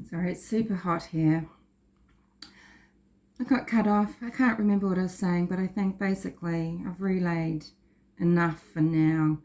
Sorry, it's super hot here. I got cut off. I can't remember what I was saying, but I think basically I've relayed enough for now.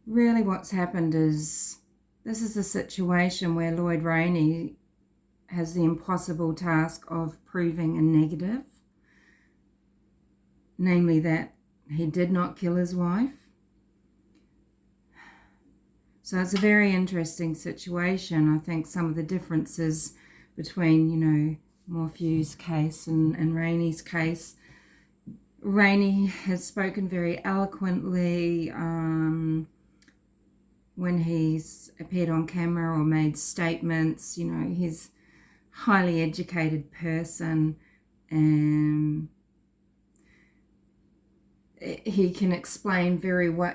Really what's happened is this is a situation where Lloyd Rayney has the impossible task of proving a negative, namely that he did not kill his wife. So it's a very interesting situation. I think some of the differences between, Morphew's case and Rayney's case. Rayney has spoken very eloquently when he's appeared on camera or made statements. He's a highly educated person, and he can explain very well.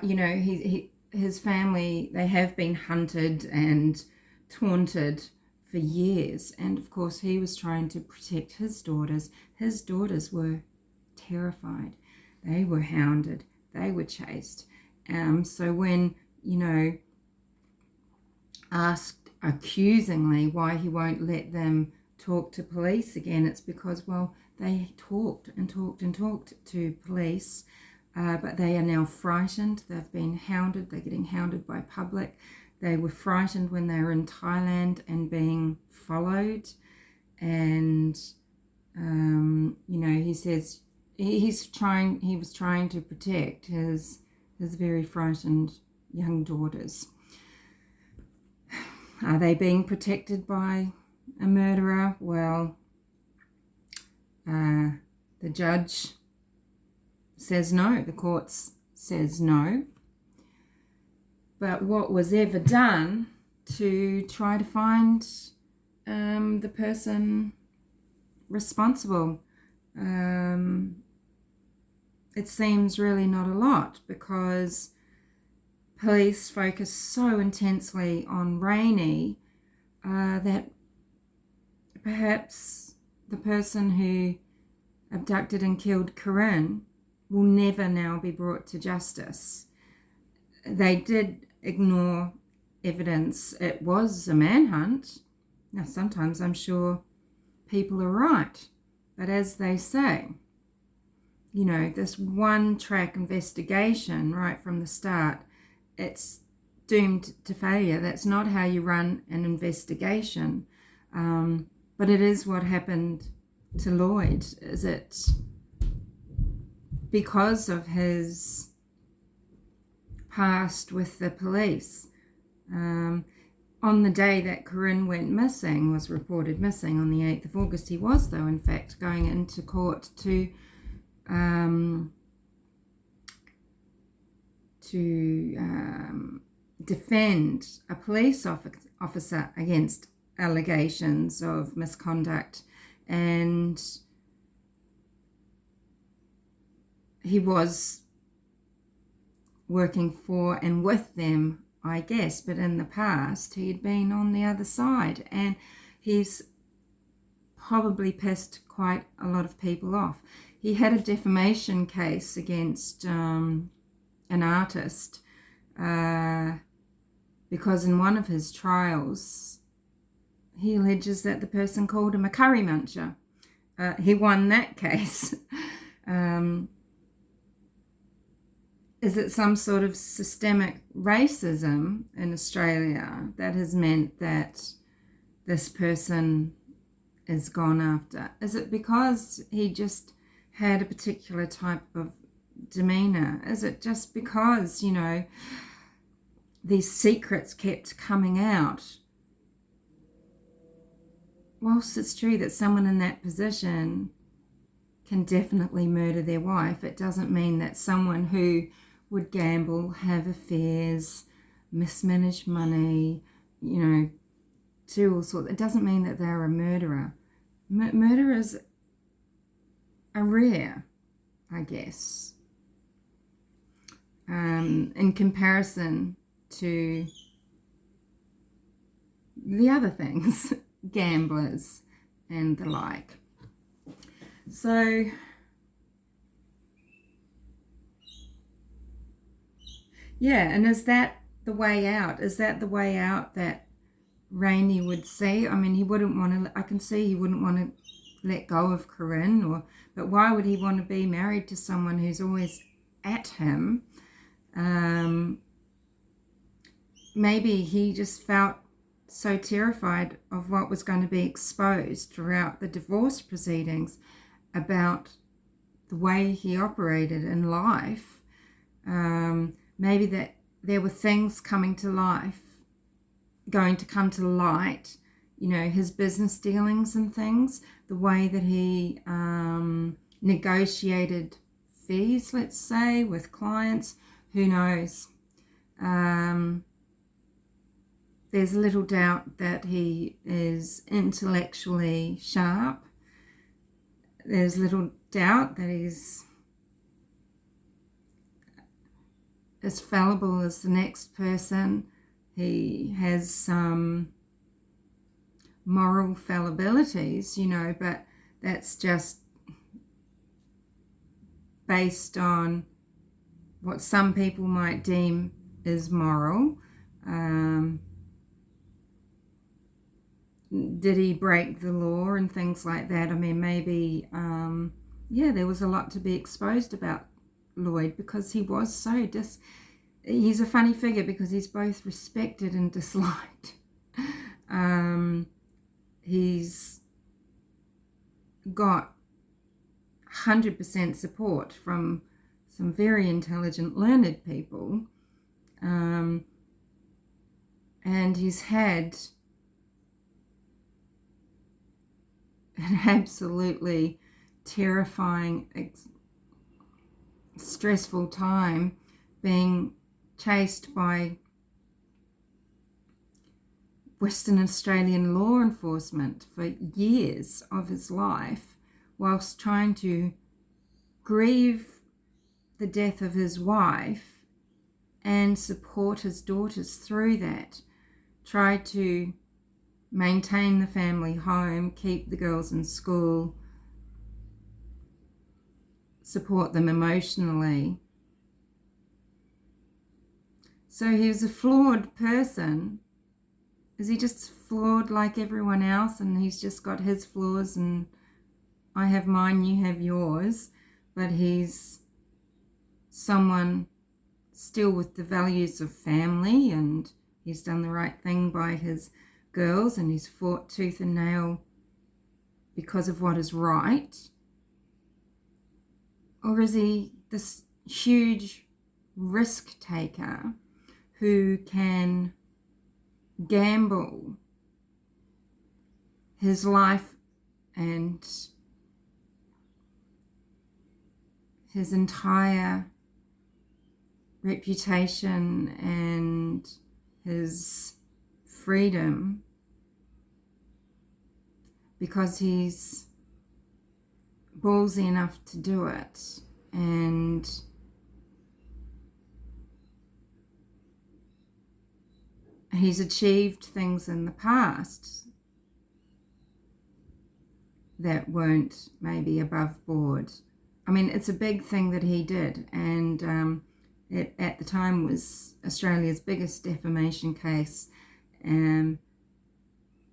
His family, they have been hunted and taunted for years, and of course he was trying to protect his daughters. His daughters were terrified. They were hounded. They were chased. So when, asked accusingly why he won't let them talk to police again, it's because, well, they talked and talked and talked to police, but they are now frightened. They've been hounded. They're getting hounded by public. They were frightened when they were in Thailand and being followed. And, he says he was trying to protect his very frightened young daughters. Are they being protected by a murderer? Well, the judge says no. The courts says no. But what was ever done to try to find the person responsible? It seems really not a lot, because police focus so intensely on Rayney that perhaps the person who abducted and killed Corryn will never now be brought to justice. They did ignore evidence. It was a manhunt. Now, sometimes I'm sure people are right, but as they say, this one-track investigation right from the start, it's doomed to failure. That's not how you run an investigation. But it is what happened to Lloyd. Is it because of his past with the police? On the day that Corryn went missing, was reported missing on the 8th of August, he was, though, in fact, going into court to defend a police officer against allegations of misconduct, and he was working for and with them, I guess, but in the past he had been on the other side, and he's probably pissed quite a lot of people off. He had a defamation case against an artist because in one of his trials he alleges that the person called him a curry muncher. He won that case. Is it some sort of systemic racism in Australia that has meant that this person is gone after? Is it because he just had a particular type of demeanour? Is it just because, these secrets kept coming out? Whilst it's true that someone in that position can definitely murder their wife, it doesn't mean that someone who would gamble, have affairs, mismanage money, do all sorts. It doesn't mean that they're a murderer. Murderers are rare, I guess, in comparison to the other things, gamblers and the like. So yeah, and is that the way out? Is that the way out, that Rayney would see. I mean, he wouldn't want to, I can see he wouldn't want to let go of Corryn, but why would he want to be married to someone who's always at him? Maybe he just felt so terrified of what was going to be exposed throughout the divorce proceedings about the way he operated in life. Maybe that there were things going to come to light, his business dealings and things, the way that he negotiated fees, let's say, with clients. Who knows? There's little doubt that he is intellectually sharp. There's little doubt that he's as fallible as the next person. He has some moral fallibilities, but that's just based on what some people might deem is moral. Did he break the law and things like that? I mean, maybe, there was a lot to be exposed about Lloyd, because he was so he's a funny figure because he's both respected and disliked. He's got 100% support from some very intelligent, learned people. And he's had an absolutely terrifying, stressful time being chased by Western Australian law enforcement for years of his life, whilst trying to grieve the death of his wife and support his daughters through that. Try to maintain the family home, keep the girls in school, support them emotionally. So he was a flawed person. Is he just flawed like everyone else, and he's just got his flaws and I have mine, you have yours? But he's someone still with the values of family, and he's done the right thing by his girls, and he's fought tooth and nail because of what is right? Or is he this huge risk taker who can gamble his life and his entire reputation and his freedom because he's ballsy enough to do it? And he's achieved things in the past that weren't maybe above board. I mean, it's a big thing that he did, and it at the time was Australia's biggest defamation case.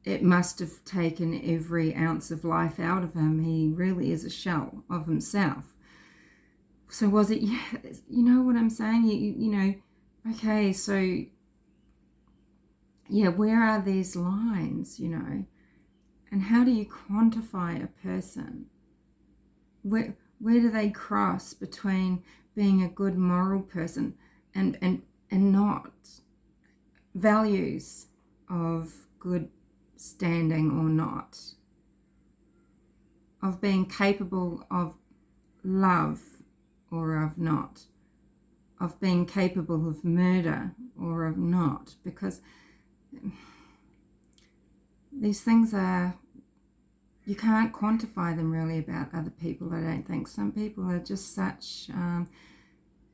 It must have taken every ounce of life out of him. He really is a shell of himself. So was it, you know what I'm saying? Okay, so, where are these lines, And how do you quantify a person? Where do they cross between being a good moral person and not values of good standing or not, of being capable of love or of not, of being capable of murder or of not? Because these things you can't quantify them really about other people, I don't think. Some people are just such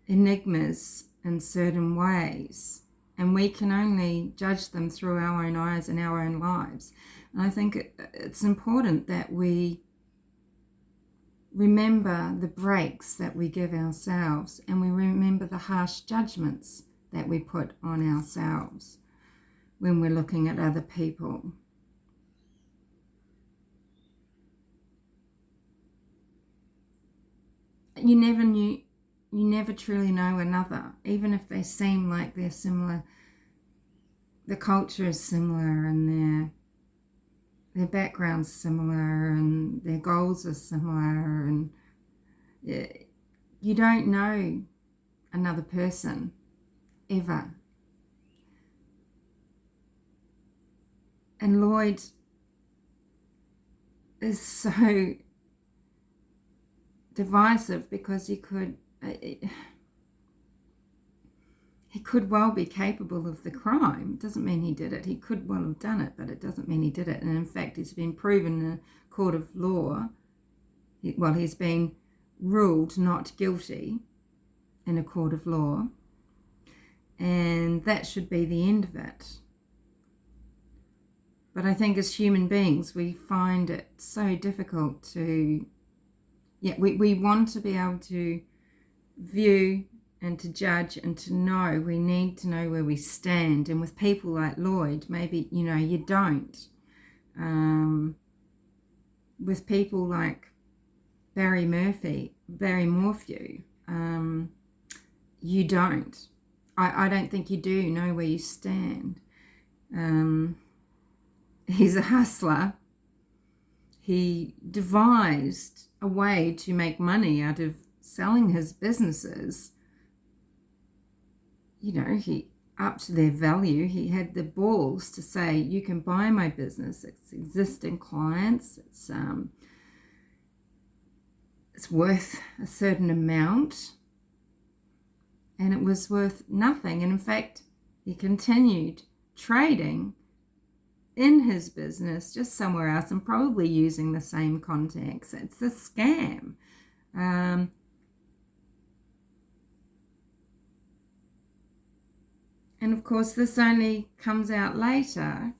enigmas in certain ways, and we can only judge them through our own eyes and our own lives. And I think it's important that we remember the breaks that we give ourselves, and we remember the harsh judgments that we put on ourselves. when we're looking at other people. You never truly know another, even if they seem like they're similar. The culture is similar, and their background's similar, and their goals are similar, and you don't know another person ever. And Lloyd is so divisive because he could well be capable of the crime. It doesn't mean he did it. He could well have done it, but it doesn't mean he did it. And in fact, he's been proven in a court of law. He's been ruled not guilty in a court of law, and that should be the end of it. But I think as human beings, we find it so difficult to, we want to be able to view and to judge and to know. We need to know where we stand. And with people like Lloyd, maybe, you don't. With people like Barry Morphew, you don't. I don't think you do know where you stand. He's a hustler. He devised a way to make money out of selling his businesses. He upped their value. He had the balls to say, you can buy my business. It's existing clients. It's worth a certain amount. And it was worth nothing. And in fact, he continued trading in his business just somewhere else and probably using the same contacts. It's a scam. And of course, this only comes out later.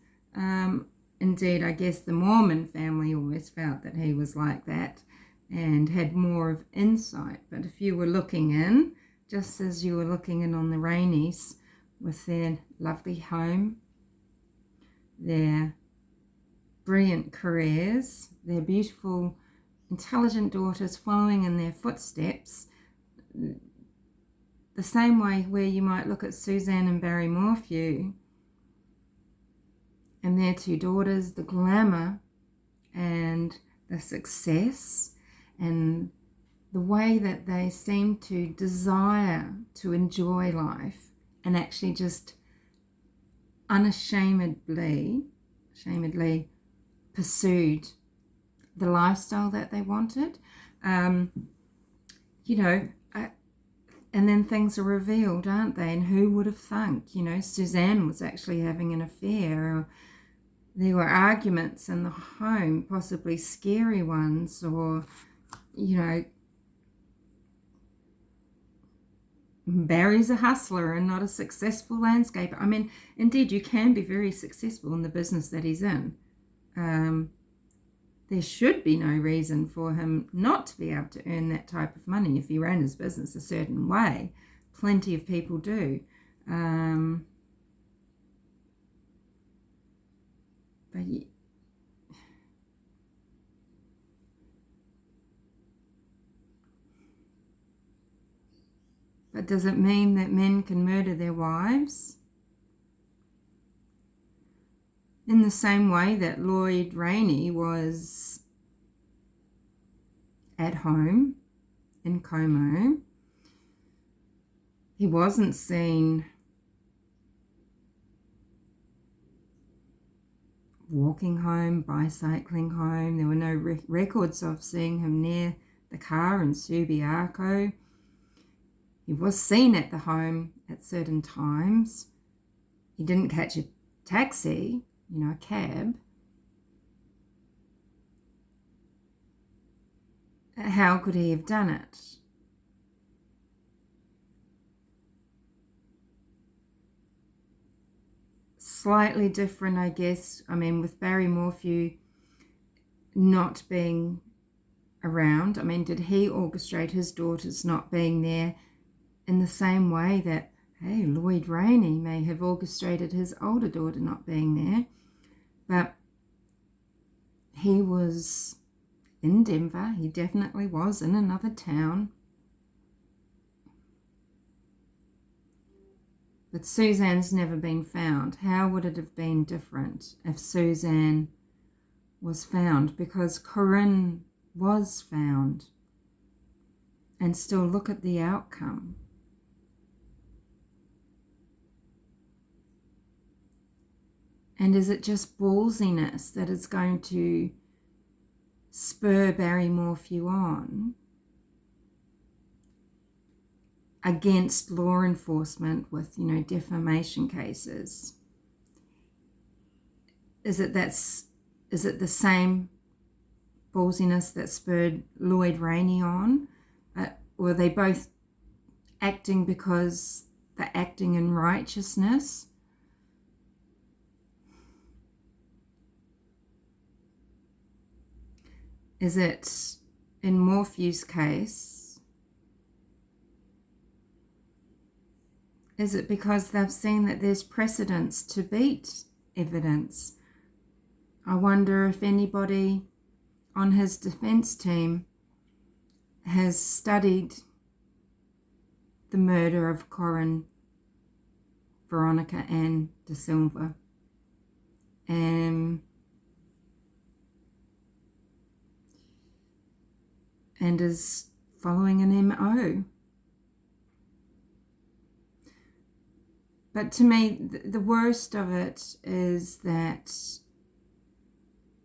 Indeed, I guess the Mormon family always felt that he was like that and had more of insight. But if you were looking in, just as you were looking in on the Rayneys with their lovely home, their brilliant careers, their beautiful, intelligent daughters following in their footsteps, the same way where you might look at Suzanne and Barry Morphew and their two daughters, the glamour and the success and the way that they seem to desire to enjoy life and actually just unashamedly pursued the lifestyle that they wanted. And then things are revealed, aren't they? And who would have thunk? Suzanne was actually having an affair. Or there were arguments in the home, possibly scary ones, or, Barry's a hustler and not a successful landscaper. I mean, indeed, you can be very successful in the business that he's in. There should be no reason for him not to be able to earn that type of money if he ran his business a certain way. Plenty of people do. But does it mean that men can murder their wives? In the same way that Lloyd Rayney was at home in Como, he wasn't seen walking home, bicycling home. There were no records of seeing him near the car in Subiaco. He was seen at the home at certain times. He didn't catch a taxi, a cab. How could he have done it? Slightly different, I guess. I mean, with Barry Morphew not being around, did he orchestrate his daughters not being there in the same way that hey, Lloyd Rayney may have orchestrated his older daughter not being there, but he was in Denver. He definitely was in another town. But Suzanne's never been found. How would it have been different if Suzanne was found? Because Corryn was found. And still look at the outcome. And is it just ballsiness that is going to spur Barry Morphew on against law enforcement with, defamation cases? Is it the same ballsiness that spurred Lloyd Rayney on? Or are they both acting because they're acting in righteousness? Is it, in Morphew's case, is it because they've seen that there's precedence to beat evidence? I wonder if anybody on his defense team has studied the murder of Corryn, Veronica Ann De Silva, and is following an MO. But to me, the worst of it is that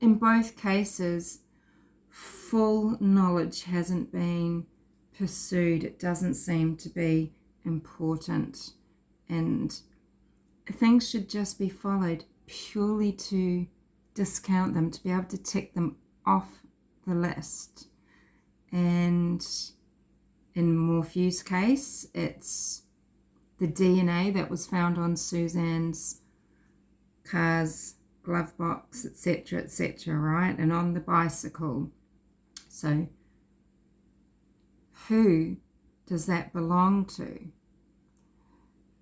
in both cases, full knowledge hasn't been pursued. It doesn't seem to be important. And things should just be followed purely to discount them, to be able to tick them off the list. And in Morphew's case, it's the DNA that was found on Suzanne's car's glove box, etc., right? And on the bicycle. So who does that belong to?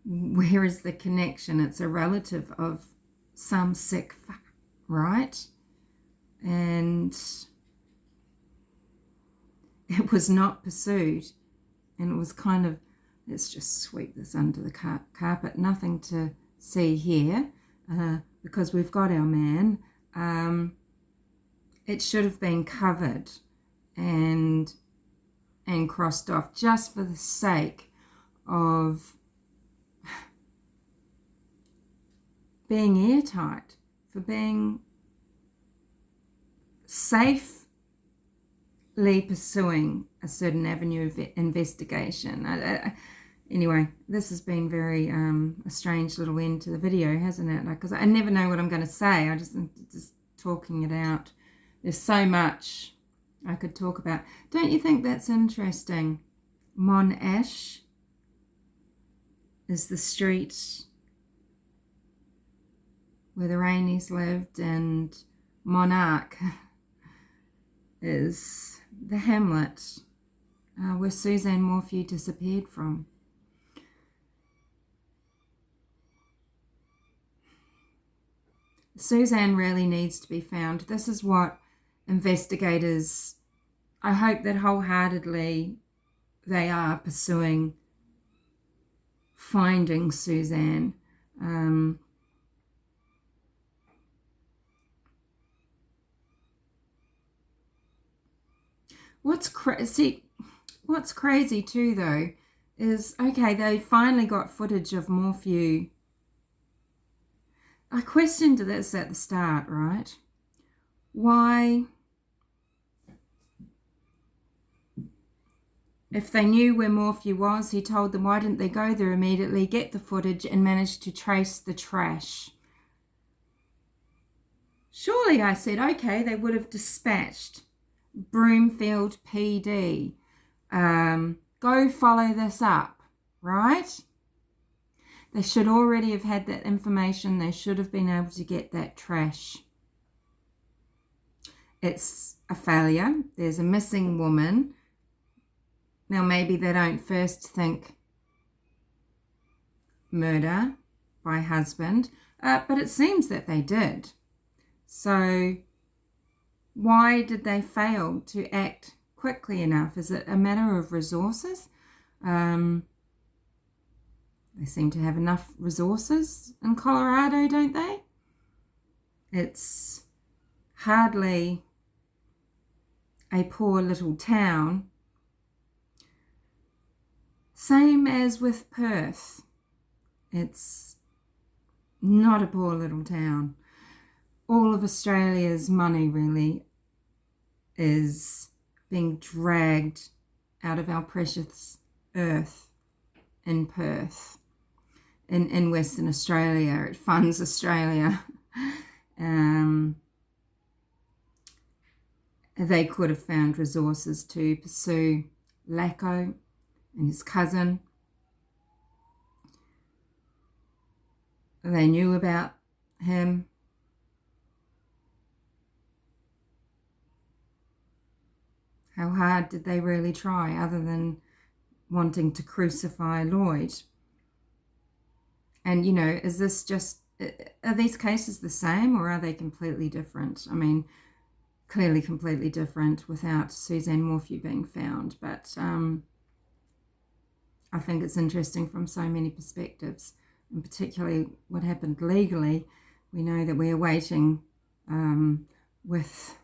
Where is the connection? It's a relative of some sick fuck, right? And it was not pursued, and it was kind of, let's just sweep this under the carpet, nothing to see here, because we've got our man. It should have been covered and crossed off just for the sake of being airtight, for being safely pursuing a certain avenue of investigation. Anyway, this has been very a strange little end to the video, hasn't it? Because I never know what I'm going to say. I just talking it out. There's so much I could talk about. Don't you think that's interesting? Monash is the street where the Rayneys lived, and Monarch is the hamlet where Suzanne Morphew disappeared from. Suzanne really needs to be found. This is what investigators, I hope that wholeheartedly they are pursuing finding Suzanne. What's crazy too, though, is, okay, they finally got footage of Morphew. I questioned this at the start, right? Why, if they knew where Morphew was, he told them, why didn't they go there immediately, get the footage, and manage to trace the trash? Surely, I said, okay, they would have dispatched Broomfield PD. Go follow this up, right? They should already have had that information. They should have been able to get that trash. It's a failure. There's a missing woman. Now, maybe they don't first think murder by husband, but it seems that they did. So why did they fail to act quickly enough? Is it a matter of resources? They seem to have enough resources in Colorado, don't they? It's hardly a poor little town. Same as with Perth. It's not a poor little town. All of Australia's money really is being dragged out of our precious earth in Perth. In Western Australia, it funds Australia. They could have found resources to pursue Lacko and his cousin. They knew about him. How hard did they really try, other than wanting to crucify Lloyd? And, you know, is this just, are these cases the same, or are they completely different? I mean, clearly completely different without Suzanne Morphew being found, but I think it's interesting from so many perspectives, and particularly what happened legally. We know that we're waiting with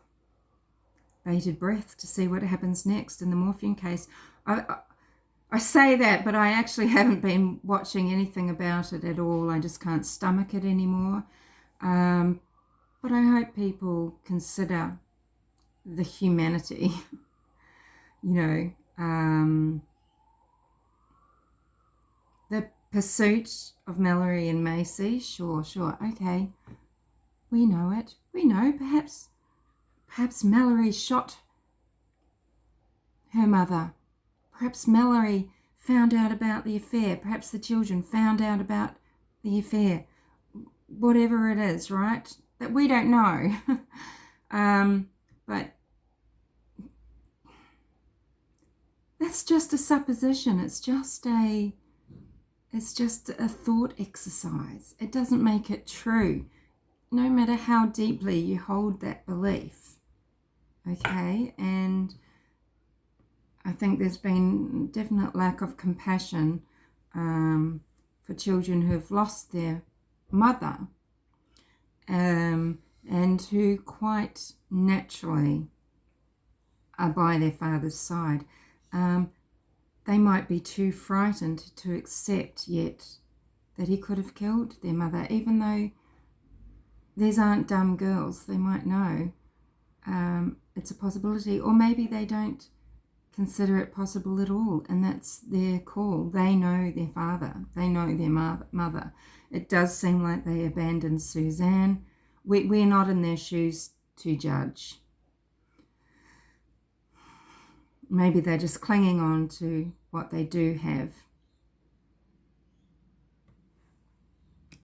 bated breath to see what happens next in the Morphew case. I say that, but I actually haven't been watching anything about it at all. I just can't stomach it anymore. But I hope people consider the humanity, you know, the pursuit of Mallory and Macy. Sure, okay. We know it. We know perhaps Mallory shot her mother. Perhaps Mallory found out about the affair. Perhaps the children found out about the affair. Whatever it is, right? That we don't know. But that's just a supposition. It's just a thought exercise. It doesn't make it true, no matter how deeply you hold that belief. Okay, and I think there's been definite lack of compassion for children who have lost their mother, and who quite naturally are by their father's side. They might be too frightened to accept yet that he could have killed their mother, even though these aren't dumb girls. They might know it's a possibility, or maybe they don't consider it possible at all, and that's their call. They know their father. They know their mother. It does seem like they abandoned Suzanne. We're not in their shoes to judge. Maybe they're just clinging on to what they do have